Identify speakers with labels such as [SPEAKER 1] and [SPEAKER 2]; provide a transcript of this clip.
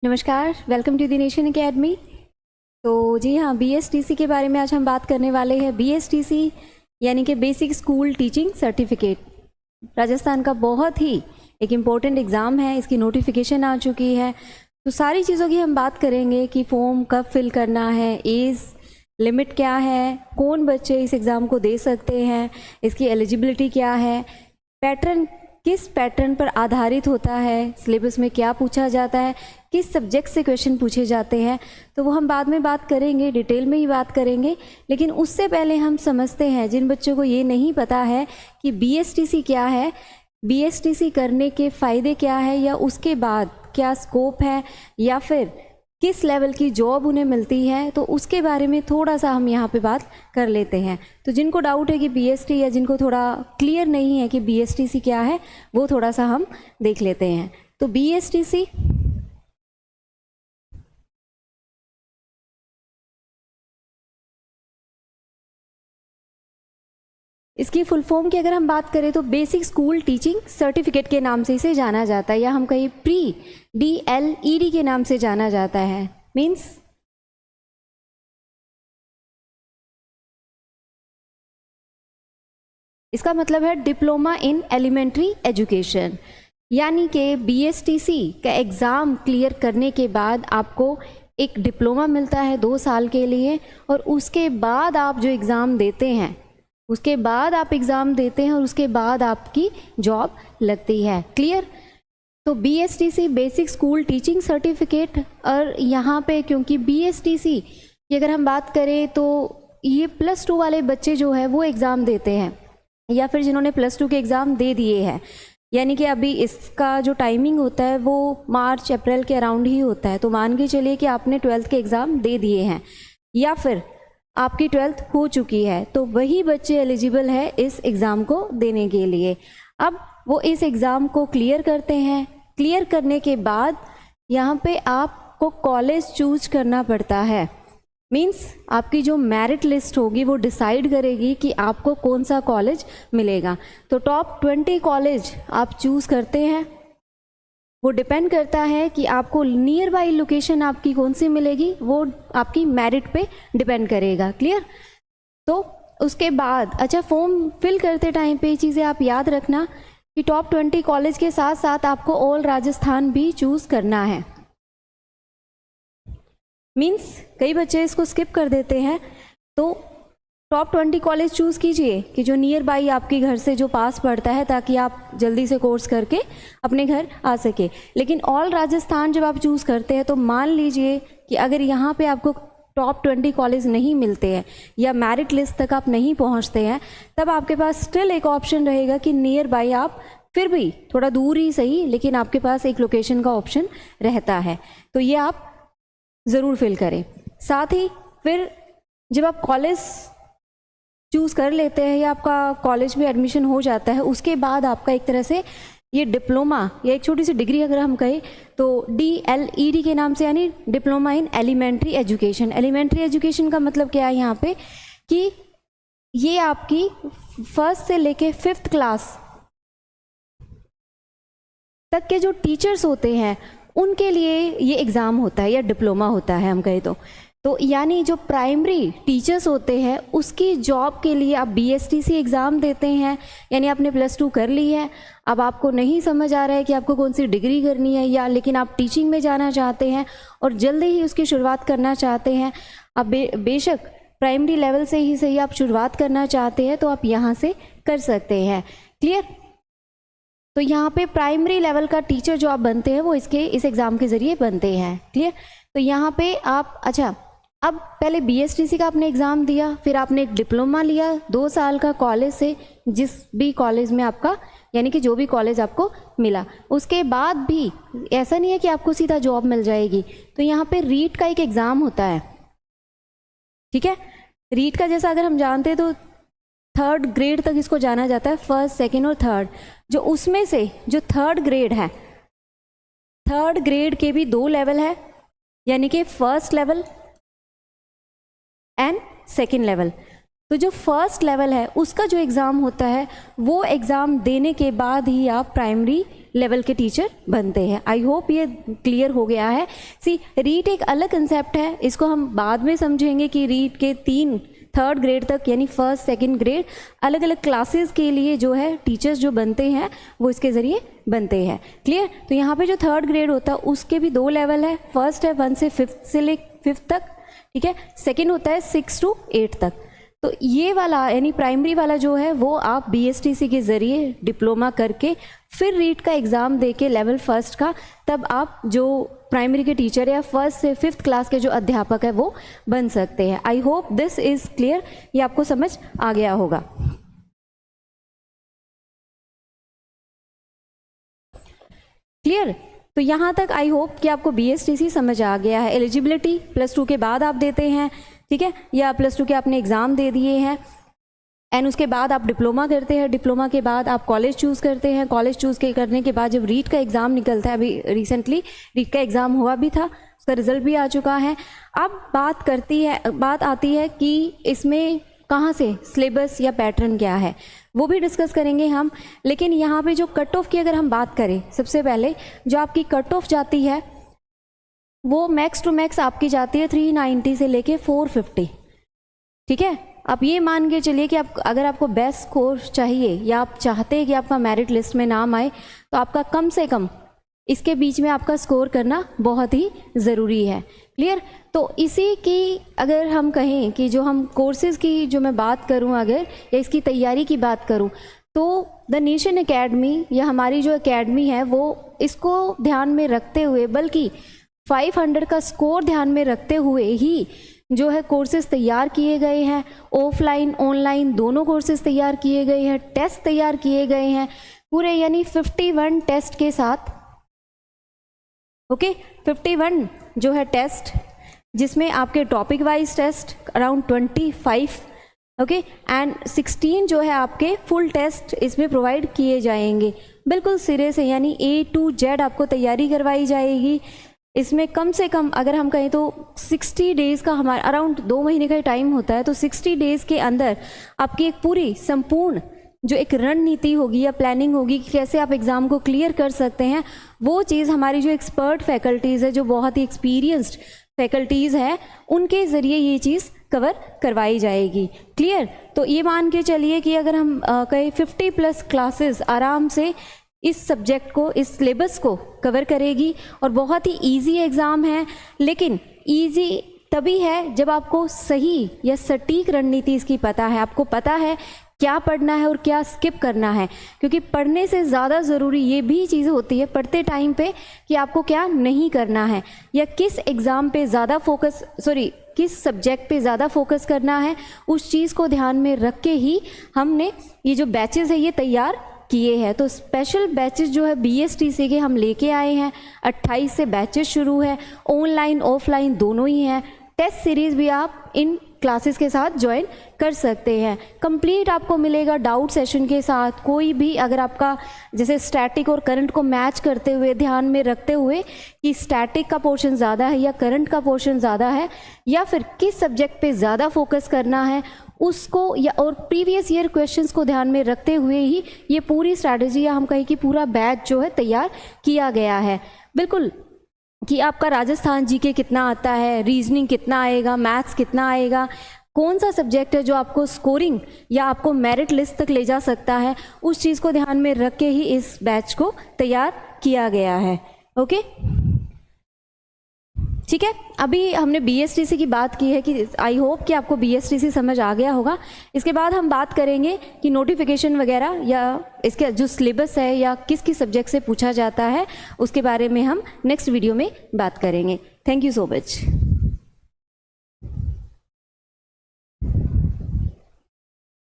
[SPEAKER 1] नमस्कार, welcome to the nation academy. तो जी हाँ, बीएसटीसी के बारे में आज हम बात करने वाले हैं। बीएसटीसी यानी कि basic school teaching certificate, Rajasthan का बहुत ही एक इम्पॉर्टेंट एग्ज़ाम है। इसकी नोटिफिकेशन आ चुकी है, तो सारी चीज़ों की हम बात करेंगे कि फॉर्म कब फिल करना है, एज लिमिट क्या है, कौन बच्चे इस एग्ज़ाम को दे सकते हैं, इसकी एलिजिबिलिटी क्या है, पैटर्न किस पैटर्न पर आधारित होता है, सिलेबस में क्या पूछा जाता है, किस सब्जेक्ट से क्वेश्चन पूछे जाते हैं, तो वो हम बाद में बात करेंगे, डिटेल में ही बात करेंगे। लेकिन उससे पहले हम समझते हैं, जिन बच्चों को ये नहीं पता है कि बीएसटीसी क्या है, बीएसटीसी करने के फ़ायदे क्या है, या उसके बाद क्या स्कोप है, या फिर किस लेवल की जॉब उन्हें मिलती है, तो उसके बारे में थोड़ा सा हम यहाँ पे बात कर लेते हैं। तो जिनको डाउट है कि बीएसटी, या जिनको थोड़ा क्लियर नहीं है कि बीएसटीसी क्या है, वो थोड़ा सा हम देख लेते हैं। तो बीएसटीसी इसकी फुल फॉर्म की अगर हम बात करें तो बेसिक स्कूल टीचिंग सर्टिफिकेट के नाम से इसे जाना जाता है, या हम कहीं प्री DLED के नाम से जाना जाता है। मीन्स इसका मतलब है डिप्लोमा इन एलिमेंट्री एजुकेशन, यानी कि बीएसटीसी का एग्ज़ाम क्लियर करने के बाद आपको एक डिप्लोमा मिलता है 2 साल के लिए, और उसके बाद आप जो एग्ज़ाम देते हैं, उसके बाद आप एग्ज़ाम देते हैं और उसके बाद आपकी जॉब लगती है। क्लियर? तो BSTC basic school teaching certificate, और यहाँ पे क्योंकि बीएसटीसी की अगर हम बात करें तो ये +2 वाले बच्चे जो है वो एग्ज़ाम देते हैं, या फिर जिन्होंने +2 के एग्ज़ाम दे दिए हैं, यानी कि अभी इसका जो टाइमिंग होता है वो मार्च अप्रैल के अराउंड ही होता है। तो मान के चलिए कि आपने 12th के एग्ज़ाम दे दिए हैं, या फिर आपकी 12th हो चुकी है, तो वही बच्चे एलिजिबल है इस एग्ज़ाम को देने के लिए। अब वो इस एग्ज़ाम को क्लियर करते हैं। क्लियर करने के बाद यहाँ पे आपको कॉलेज चूज करना पड़ता है। मीन्स आपकी जो मेरिट लिस्ट होगी वो डिसाइड करेगी कि आपको कौन सा कॉलेज मिलेगा। तो टॉप 20 कॉलेज आप चूज़ करते हैं, वो डिपेंड करता है कि आपको नियर बाई लोकेशन आपकी कौन सी मिलेगी, वो आपकी मेरिट पे डिपेंड करेगा। क्लियर? तो उसके बाद अच्छा, फॉर्म फिल करते टाइम पे ये चीज़ें आप याद रखना कि टॉप 20 कॉलेज के साथ साथ आपको ऑल राजस्थान भी चूज़ करना है। मीन्स कई बच्चे इसको स्किप कर देते हैं, तो टॉप 20 कॉलेज चूज़ कीजिए कि जो नियर बाई आपके घर से जो पास पड़ता है, ताकि आप जल्दी से कोर्स करके अपने घर आ सके। लेकिन ऑल राजस्थान जब आप चूज़ करते हैं तो मान लीजिए कि अगर यहाँ पे आपको टॉप 20 कॉलेज नहीं मिलते हैं, या मेरिट लिस्ट तक आप नहीं पहुँचते हैं, तब आपके पास स्टिल एक ऑप्शन रहेगा कि नियर बाई आप फिर भी थोड़ा दूर ही सही, लेकिन आपके पास एक लोकेशन का ऑप्शन रहता है। तो ये आप ज़रूर फिल करें। साथ ही फिर जब आप कॉलेज चूज़ कर लेते हैं या आपका कॉलेज में एडमिशन हो जाता है, उसके बाद आपका एक तरह से ये डिप्लोमा या एक छोटी सी डिग्री अगर हम कहें तो DLED के नाम से, यानी diploma in elementary education. Elementary education का मतलब क्या है यहाँ पे, कि ये आपकी 1st से लेके 5th क्लास तक के जो टीचर्स होते हैं उनके लिए ये एग्ज़ाम होता है, या डिप्लोमा होता है हम कहें तो यानी जो प्राइमरी टीचर्स होते हैं उसकी जॉब के लिए आप बीएसटीसी एग्ज़ाम देते हैं। यानी आपने +2 कर ली है, अब आपको नहीं समझ आ रहा है कि आपको कौन सी डिग्री करनी है, या लेकिन आप टीचिंग में जाना चाहते हैं और जल्दी ही उसकी शुरुआत करना चाहते हैं। अब बेशक प्राइमरी लेवल से ही सही आप शुरुआत करना चाहते हैं, तो आप यहाँ से कर सकते हैं। क्लियर? तो यहाँ पे प्राइमरी लेवल का टीचर जो आप बनते हैं वो इस एग्ज़ाम के ज़रिए बनते हैं। क्लियर? तो यहाँ पे आप अच्छा, अब पहले बीएसटीसी का आपने एग्ज़ाम दिया, फिर आपने एक डिप्लोमा लिया 2 साल का कॉलेज से, जिस भी कॉलेज में आपका, यानी कि जो भी कॉलेज आपको मिला, उसके बाद भी ऐसा नहीं है कि आपको सीधा जॉब मिल जाएगी। तो यहाँ पे रीट का एक एग्ज़ाम होता है। ठीक है? रीट का जैसा अगर हम जानते हैं तो 3rd ग्रेड तक इसको जाना जाता है, 1st, 2nd और 3rd। जो उसमें से जो 3rd ग्रेड है, 3rd ग्रेड के भी 2 लेवल है, यानी कि 1st level and 2nd level. तो जो 1st लेवल है उसका जो एग्ज़ाम होता है, वो एग्ज़ाम देने के बाद ही आप प्राइमरी लेवल के टीचर बनते हैं। आई होप ये क्लियर हो गया है। सी रीट एक अलग कंसेप्ट है, इसको हम बाद में समझेंगे कि रीट के 3 ग्रेड तक यानी 1st 2nd ग्रेड अलग अलग क्लासेस के लिए जो है टीचर्स जो बनते हैं वो इसके ज़रिए बनते हैं। क्लियर? तो यहाँ पे जो 3rd ग्रेड होता है उसके भी 2 लेवल है। फर्स्ट है 1 से 5th से ले 5th तक, ठीक है। सेकेंड होता है 6 to 8 तक। तो ये वाला यानी प्राइमरी वाला जो है वो आप BSTC के ज़रिए डिप्लोमा करके फिर रीट का एग्ज़ाम दे के लेवल 1st का, तब आप जो प्राइमरी के टीचर या 1st से 5th क्लास के जो अध्यापक है वो बन सकते हैं। I hope this is clear, ये आपको समझ आ गया होगा। क्लियर? तो यहाँ तक आई होप कि आपको BSTC समझ आ गया है। एलिजिबिलिटी +2 के बाद आप देते हैं, ठीक है, या +2 के आपने एग्ज़ाम दे दिए हैं एंड उसके बाद आप डिप्लोमा करते हैं। डिप्लोमा के बाद आप कॉलेज चूज़ करते हैं। कॉलेज चूज़ करने के बाद जब रीट का एग्ज़ाम निकलता है, अभी रिसेंटली रीट का एग्ज़ाम हुआ भी था, उसका रिज़ल्ट भी आ चुका है। अब बात आती है कि इसमें कहाँ से सिलेबस या पैटर्न क्या है वो भी डिस्कस करेंगे हम। लेकिन यहाँ पे जो कट ऑफ की अगर हम बात करें, सबसे पहले जो आपकी कट ऑफ जाती है वो मैक्स टू मैक्स आपकी जाती है 390 से लेके 450, ठीक है। आप ये मान के चलिए कि अगर आपको बेस्ट स्कोर चाहिए या आप चाहते हैं कि आपका मेरिट लिस्ट में नाम आए, तो आपका कम से कम इसके बीच में आपका स्कोर करना बहुत ही ज़रूरी है। क्लियर? तो इसी की अगर हम कहें कि जो हम कोर्सेज़ की जो मैं बात करूं अगर या इसकी तैयारी की बात करूं, तो द नेशन एकेडमी या हमारी जो एकेडमी है वो इसको ध्यान में रखते हुए, बल्कि 500 का स्कोर ध्यान में रखते हुए ही जो है कोर्सेज़ तैयार किए गए हैं। ऑफलाइन ऑनलाइन दोनों कोर्सेज़ तैयार किए गए हैं, टेस्ट तैयार किए गए हैं पूरे, यानी 51 टेस्ट के साथ। ओके, 51 जो है टेस्ट, जिसमें आपके topic wise test around 25, okay, and 16 जो है आपके फुल टेस्ट इसमें प्रोवाइड किए जाएंगे बिल्कुल सिरे से, यानी A to Z आपको तैयारी करवाई जाएगी। इसमें कम से कम अगर हम कहें तो 60 डेज़ का हमारा अराउंड 2 महीने का टाइम होता है, तो 60 डेज़ के अंदर आपकी एक पूरी संपूर्ण जो एक रणनीति होगी या प्लानिंग होगी कि कैसे आप एग्ज़ाम को क्लियर कर सकते हैं, वो चीज़ हमारी जो एक्सपर्ट फैकल्टीज़ है, जो बहुत ही एक्सपीरियंस्ड फैकल्टीज़ है, उनके ज़रिए ये चीज़ कवर करवाई जाएगी। क्लियर? तो ये मान के चलिए कि अगर हम कहें 50+ क्लासेस आराम से इस सब्जेक्ट को, इस सिलेबस को कवर करेगी, और बहुत ही ईजी एग्ज़ाम है। लेकिन ईजी तभी है जब आपको सही या सटीक रणनीति इसकी पता है, आपको पता है क्या पढ़ना है और क्या स्किप करना है। क्योंकि पढ़ने से ज़्यादा ज़रूरी ये भी चीज़ होती है पढ़ते टाइम पे कि आपको क्या नहीं करना है, या किस एग्ज़ाम पे ज़्यादा फोकस, किस सब्जेक्ट पे ज़्यादा फोकस करना है, उस चीज़ को ध्यान में रख के ही हमने ये जो बैचेज़ है ये तैयार किए हैं। तो स्पेशल बैचेस जो है BSTC के हम लेके आए हैं। 28 से बैचेस शुरू है, ऑनलाइन ऑफलाइन दोनों ही हैं। टेस्ट सीरीज़ भी आप इन क्लासेस के साथ ज्वाइन कर सकते हैं। कंप्लीट आपको मिलेगा डाउट सेशन के साथ। कोई भी अगर आपका जैसे स्टैटिक और करंट को मैच करते हुए, ध्यान में रखते हुए कि स्टैटिक का पोर्शन ज़्यादा है या करंट का पोर्शन ज़्यादा है, या फिर किस सब्जेक्ट पे ज़्यादा फोकस करना है उसको, या और प्रीवियस ईयर क्वेश्चंस को ध्यान में रखते हुए ही ये पूरी स्ट्रैटेजी या हम कहें कि पूरा बैच जो है तैयार किया गया है। बिल्कुल कि आपका राजस्थान जीके कितना आता है, रीजनिंग कितना आएगा, मैथ्स कितना आएगा, कौन सा सब्जेक्ट है जो आपको स्कोरिंग या आपको मेरिट लिस्ट तक ले जा सकता है, उस चीज़ को ध्यान में रख के ही इस बैच को तैयार किया गया है। ओके, ठीक है। अभी हमने BSTC की बात की है कि आई होप कि आपको BSTC समझ आ गया होगा। इसके बाद हम बात करेंगे कि नोटिफिकेशन वगैरह या इसके जो सिलेबस है या किस किस सब्जेक्ट से पूछा जाता है, उसके बारे में हम नेक्स्ट वीडियो में बात करेंगे। Thank you so much.